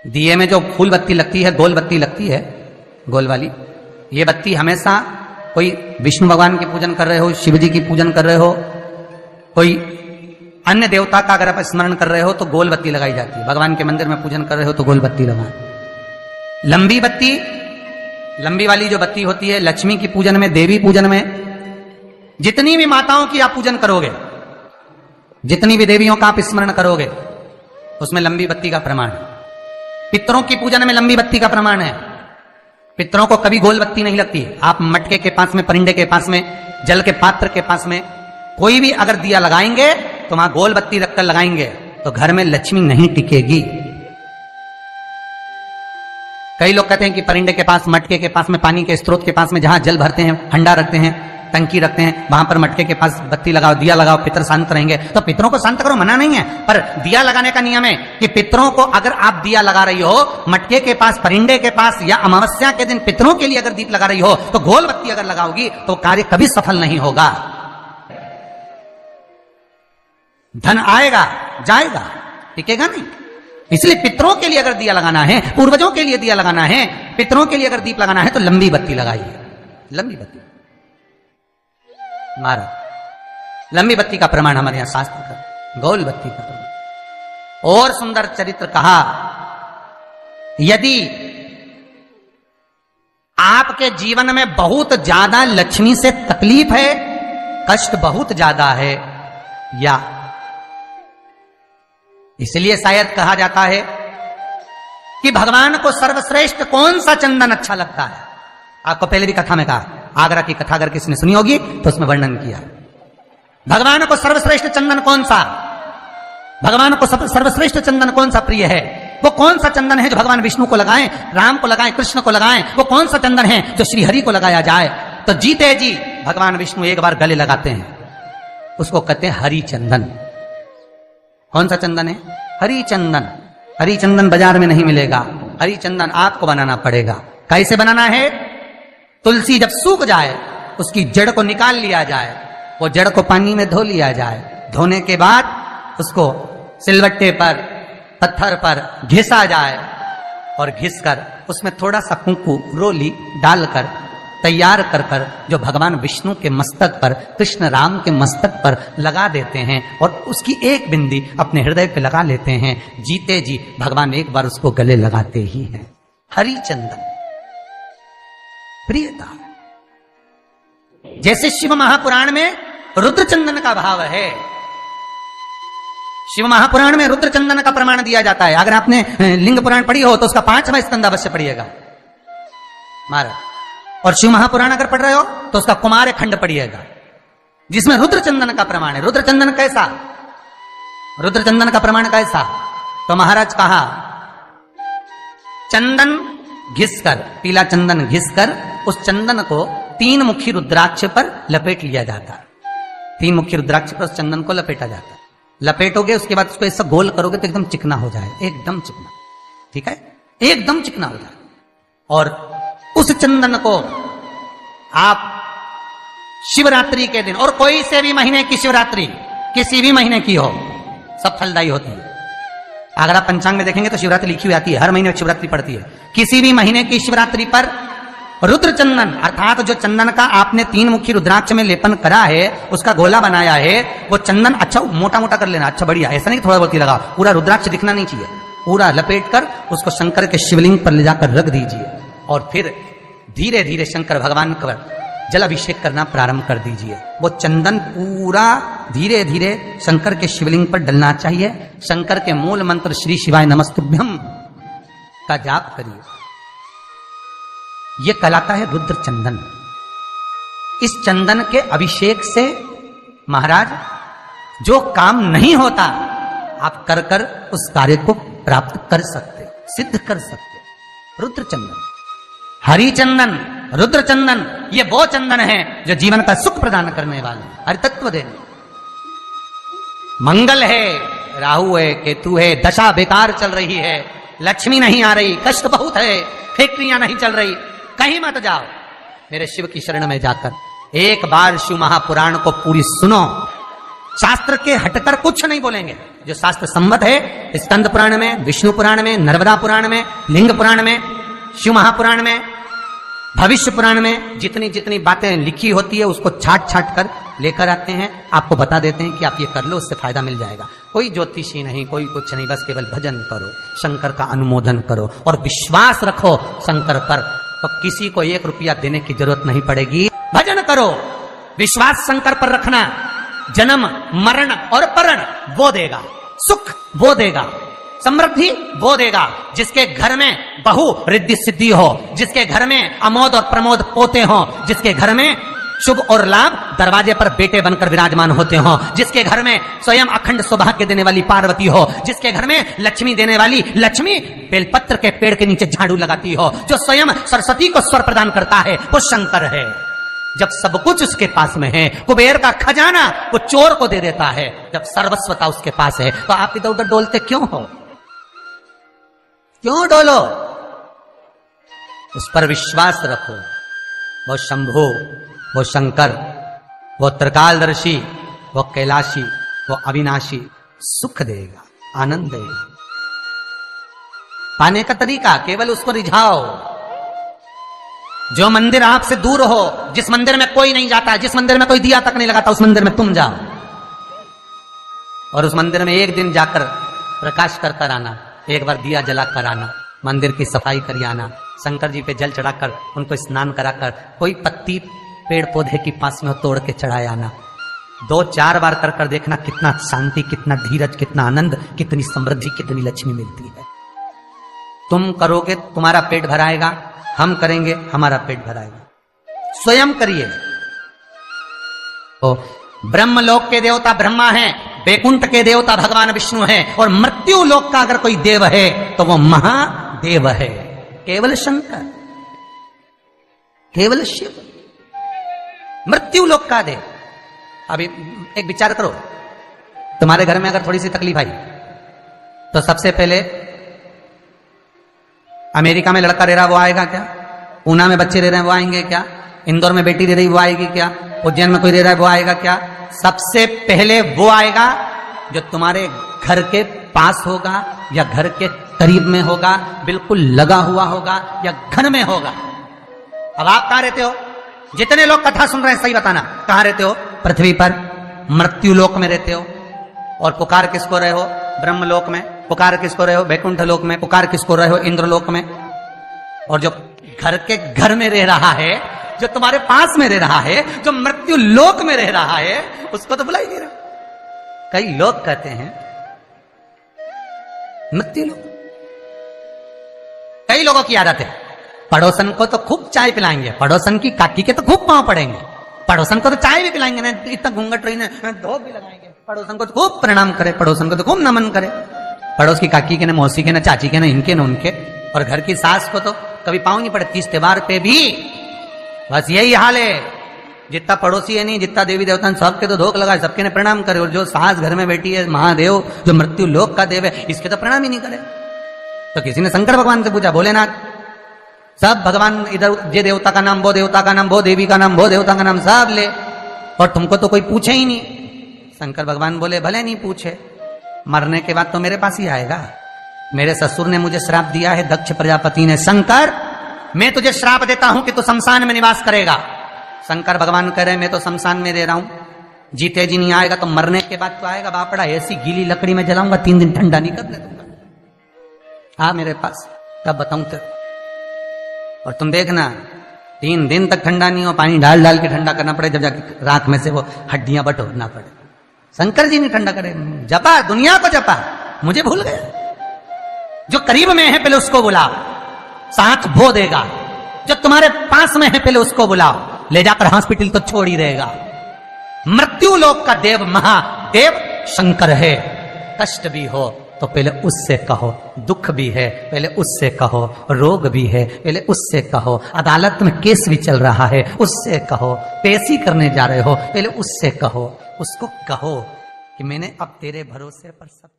दिए में जो फूल बत्ती लगती है, गोल बत्ती लगती है, गोल वाली, ये बत्ती हमेशा कोई विष्णु भगवान की पूजन कर रहे हो, शिव जी की पूजन कर रहे हो, कोई अन्य देवता का अगर आप स्मरण कर रहे हो तो गोल बत्ती लगाई जाती है। भगवान के मंदिर में पूजन कर रहे हो तो गोल बत्ती लगाएं। लंबी बत्ती, लंबी वाली जो बत्ती होती है लक्ष्मी की पूजन में, देवी पूजन में, जितनी भी माताओं की आप पूजन करोगे, जितनी भी देवियों का आप स्मरण करोगे, उसमें लंबी बत्ती का प्रमाण है। पितरों की पूजन में लंबी बत्ती का प्रमाण है। पितरों को कभी गोल बत्ती नहीं लगती। आप मटके के पास में, परिंदे के पास में, जल के पात्र के पास में कोई भी अगर दिया लगाएंगे तो वहां गोल बत्ती रखकर लगाएंगे तो घर में लक्ष्मी नहीं टिकेगी। कई लोग कहते हैं कि परिंदे के पास, मटके के पास में, पानी के स्रोत के पास में जहां जल भरते हैं, हंडा रखते हैं, टंकी रखते हैं, वहां पर मटके के पास बत्ती लगाओ, दिया लगाओ, पितर शांत रहेंगे। तो पितरों को शांत करो, मना नहीं है, पर दिया लगाने का नियम है कि पितरों को अगर आप दिया लगा रही हो मटके के पास, परिंदे के पास, या अमावस्या के दिन पितरों के लिए अगर दीप लगा रही हो तो गोल बत्ती अगर लगाओगी तो कार्य कभी सफल नहीं होगा। धन आएगा जाएगा, टिकेगा नहीं। इसलिए पितरों के लिए अगर दिया लगाना है, पूर्वजों के लिए दिया लगाना है, पितरों के लिए अगर दीप लगाना है तो लंबी बत्ती लगाइए। लंबी बत्ती महाराज, लंबी बत्ती का प्रमाण हमारे यहां शास्त्र का, गोल बत्ती का प्रमाण। और सुंदर चरित्र कहा, यदि आपके जीवन में बहुत ज्यादा लक्ष्मी से तकलीफ है, कष्ट बहुत ज्यादा है, या इसलिए शायद कहा जाता है कि भगवान को सर्वश्रेष्ठ कौन सा चंदन अच्छा लगता है। आपको पहले भी कथा में कहा, आगरा की कथा अगर किसी ने सुनी होगी तो उसमें वर्णन किया। भगवान को सर्वश्रेष्ठ चंदन कौन सा, भगवान को सर्वश्रेष्ठ चंदन कौन सा प्रिय है, वो कौन सा चंदन है जो भगवान विष्णु को लगाएं, राम को लगाएं, कृष्ण को लगाएं, वो कौन सा चंदन है जो श्री हरि को लगाया जाए। तो जीते जी भगवान विष्णु एक बार गले लगाते हैं, उसको कहते हैं हरि चंदन। कौन सा चंदन है? हरि चंदन। हरि चंदन बाजार में नहीं मिलेगा, हरि चंदन आपको बनाना पड़ेगा। कैसे बनाना है? तुलसी जब सूख जाए उसकी जड़ को निकाल लिया जाए, वो जड़ को पानी में धो लिया जाए, धोने के बाद उसको सिलवट्टे पर, पत्थर पर घिसा जाए, और घिसकर उसमें थोड़ा सा कुंकू, रोली डालकर तैयार कर कर जो भगवान विष्णु के मस्तक पर, कृष्ण राम के मस्तक पर लगा देते हैं, और उसकी एक बिंदी अपने हृदय पे लगा लेते हैं। जीते जी भगवान एक बार उसको गले लगाते ही हैं। हरि चंदन प्रियता। जैसे शिव महापुराण में रुद्र चंदन का भाव है, शिव महापुराण में रुद्र चंदन का प्रमाण दिया जाता है। अगर आपने लिंग पुराण पढ़ी हो तो उसका 5वां स्कंद अवश्य पढ़िएगा महाराज, और शिव महापुराण अगर पढ़ रहे हो तो उसका कुमार खंड पढ़िएगा, जिसमें रुद्र चंदन का प्रमाण है। रुद्र चंदन कैसा? रुद्र चंदन का प्रमाण कैसा? तो महाराज कहा, चंदन घिसकर, पीला चंदन घिसकर उस चंदन को 3 मुखी रुद्राक्ष पर लपेट लिया जाता है। 3 मुखी रुद्राक्ष पर उस चंदन को लपेटा जाता है। लपेटोगे उसके बाद उसको ऐसा गोल करोगे तो एकदम चिकना हो जाए, एकदम चिकना, ठीक है, एकदम चिकना हो जाए। और उस चंदन को आप शिवरात्रि के दिन, और कोई से भी महीने की शिवरात्रि, किसी भी महीने की हो, सब फलदायी होती है। अगर आप पंचांग में देखेंगे तो शिवरात्रि लिखी हुई आती है, हर महीने शिवरात्रि पड़ती है। किसी भी महीने की शिवरात्रि पर रुद्र चंदन, अर्थात जो चंदन का आपने 3 मुखी रुद्राक्ष में लेपन करा है, उसका गोला बनाया है, वो चंदन अच्छा मोटा मोटा कर लेना, अच्छा बढ़िया, ऐसा नहीं थोड़ा बहुत ही लगा, पूरा रुद्राक्ष दिखना नहीं चाहिए। पूरा लपेट कर उसको शंकर के शिवलिंग पर ले जाकर रख दीजिए, और फिर धीरे धीरे शंकर भगवान का जल अभिषेक करना प्रारंभ कर दीजिए। वो चंदन पूरा धीरे धीरे शंकर के शिवलिंग पर डलना चाहिए। शंकर के मूल मंत्र श्री शिवाय नमस्तुभ्यम का जाप करिए। यह कहलाता है रुद्र चंदन। इस चंदन के अभिषेक से महाराज जो काम नहीं होता, आप कर कर उस कार्य को प्राप्त कर सकते, सिद्ध कर सकते। रुद्र चंदन, हरि चंदन, रुद्र चंदन, ये वो चंदन है जो जीवन का सुख प्रदान करने वाले, हरि तत्व देने। मंगल है, राहु है, केतु है, दशा बेकार चल रही है, लक्ष्मी नहीं आ रही, कष्ट बहुत है, फैक्ट्रियां नहीं चल रही, कहीं मत जाओ, मेरे शिव की शरण में जाकर एक बार शिव महापुराण को पूरी सुनो, शास्त्र के हटकर कुछ नहीं बोलेंगे। जो शास्त्र सम्मत है, स्कंद पुराण में, विष्णु पुराण में, नर्मदा पुराण में, लिंग पुराण में, शिव महापुराण में, भविष्य पुराण में जितनी जितनी बातें लिखी होती है उसको छाट छाट कर लेकर आते हैं, आपको बता देते हैं कि आप ये कर लो, उससे फायदा मिल जाएगा। कोई ज्योतिषी नहीं, कोई कुछ नहीं, बस केवल भजन करो, शंकर का अनुमोदन करो और विश्वास रखो शंकर पर, तो किसी को 1 रुपया देने की जरूरत नहीं पड़ेगी। भजन करो, विश्वास शंकर पर रखना, जन्म मरण और परण वो देगा, सुख वो देगा, समृद्धि वो देगा। जिसके घर में बहु रिद्धि सिद्धि हो, जिसके घर में अमोद और प्रमोद पोते हो, जिसके घर में शुभ और लाभ दरवाजे पर बेटे बनकर विराजमान होते हो, जिसके घर में स्वयं अखंड सौभाग्य देने वाली पार्वती हो, जिसके घर में लक्ष्मी देने वाली लक्ष्मी बेलपत्र के पेड़ के नीचे झाड़ू लगाती हो, जो स्वयं सरस्वती को स्वर प्रदान करता है वो शंकर है। जब सब कुछ उसके पास में है, कुबेर का खजाना वो चोर को दे देता है, जब सर्वस्वता उसके पास है, तो आप इधर उधर डोलते क्यों हो? क्यों डोलो? उस पर विश्वास रखो। वो शंभु, वो शंकर, वो त्रिकालदर्शी, वो कैलाशी, वो अविनाशी सुख देगा, आनंद देगा। पाने का तरीका केवल उसको रिझाओ। जो मंदिर आपसे दूर हो, जिस मंदिर में कोई नहीं जाता, जिस मंदिर में कोई दिया तक नहीं लगाता, उस मंदिर में तुम जाओ और उस मंदिर में एक दिन जाकर प्रकाश कर कर आना, एक बार दिया जला कर आना, मंदिर की सफाई कर आना, शंकर जी पे जल चढ़ाकर उनको स्नान कराकर, कोई पत्ती पेड़ पौधे की पास में तोड़ के चढ़ाए आना। 2-4 बार कर कर देखना कितना शांति, कितना धीरज, कितना आनंद, कितनी समृद्धि, कितनी लक्ष्मी मिलती है। तुम करोगे तुम्हारा पेट भराएगा, हम करेंगे हमारा पेट भराएगा। स्वयं करिए। तो ब्रह्मलोक के देवता ब्रह्मा हैं, वैकुंठ के देवता भगवान विष्णु हैं, और मृत्यु लोक का अगर कोई देव है तो वो महादेव है, केवल शंकर, केवल शिव, मृत्यु लोक का देव। अभी एक विचार करो, तुम्हारे घर में अगर थोड़ी सी तकलीफ आई तो सबसे पहले अमेरिका में लड़का रह रहा वो आएगा क्या? पूना में बच्चे रह रहे हैं वो आएंगे क्या? इंदौर में बेटी रह रही वो आएगी क्या? उज्जैन में कोई रह रहा है वो आएगा क्या? सबसे पहले वो आएगा जो तुम्हारे घर के पास होगा या घर के करीब में होगा, बिल्कुल लगा हुआ होगा या घर में होगा। अब आप कहां रहते हो? जितने लोग कथा सुन रहे हैं सही बताना, कहां रहते हो? पृथ्वी पर मृत्यु लोक में रहते हो। और पुकार किसको रहे हो? ब्रह्मलोक में। पुकार किसको रहे हो? वैकुंठ लोक में। पुकार किसको रहे हो? इंद्रलोक में। और जो घर के घर में रह रहा है, जो तुम्हारे पास में रह रहा है, जो मृत्यु लोक में रह रहा है, उसको तो बुला ही नहीं रहा। कई लोग कहते हैं मृत्यु लोक। कई लोगों की आदत है, पड़ोसन को तो खूब चाय पिलाएंगे, पड़ोसन की काकी के तो खूब पांव पड़ेंगे, पड़ोसन को तो चाय भी पिलाएंगे ना, इतना घूंघट रही ना, धोप भी लगाएंगे, पड़ोसन को तो खूब प्रणाम करे, पड़ोसन को तो खूब नमन करे, पड़ोस की काकी के ना, मौसी के ना, चाची के ना, इनके ना उनके। और घर की सास को तो कभी पाँव नहीं पड़े। 30 त्योहार पे भी बस यही हाल है। जितना पड़ोसी है नहीं, जितना देवी देवता सबके तो धोख लगा, सबके ने प्रणाम करे। और जो सास घर में बैठी है, महादेव जो मृत्यु लोक का देव है, इसके तो प्रणाम ही नहीं करे। तो किसी ने शंकर भगवान से पूछा, भोलेनाथ, सब भगवान इधर, ये देवता का नाम, वो देवता का नाम, वो देवी का नाम, वो देवता का नाम सब ले, और तुमको तो कोई पूछे ही नहीं। शंकर भगवान बोले, भले नहीं पूछे, मरने के बाद तो मेरे पास ही आएगा। मेरे ससुर ने मुझे श्राप दिया है, दक्ष प्रजापति ने, शंकर मैं तुझे श्राप देता हूं कि तू शमशान में निवास करेगा। शंकर भगवान कह रहे, मैं तो शमशान में रह रहा हूं, जीते जी नहीं आएगा तो मरने के बाद तो आएगा। बापड़ा, ऐसी गीली लकड़ी में जलाऊंगा, 3 दिन ठंडा नहीं करने दूंगा। आ मेरे पास, तब बताऊं तेरे। और तुम देखना, 3 दिन तक ठंडा नहीं हो, पानी डाल डाल के ठंडा करना पड़े, जब जाके रात में से वो हड्डियां बटोरना पड़े। शंकर जी ने ठंडा करे, जपा, दुनिया को जपा, मुझे भूल गया। जो करीब में है पहले उसको बुलाओ, साथ वो देगा। जो तुम्हारे पास में है पहले उसको बुलाओ, ले जाकर हॉस्पिटल तो छोड़ ही देगा। मृत्यु लोक का देव महादेव शंकर है। कष्ट भी हो तो पहले उससे कहो, दुख भी है पहले उससे कहो, रोग भी है पहले उससे कहो, अदालत में केस भी चल रहा है उससे कहो, पेशी करने जा रहे हो पहले उससे कहो। उसको कहो कि मैंने अब तेरे भरोसे पर सब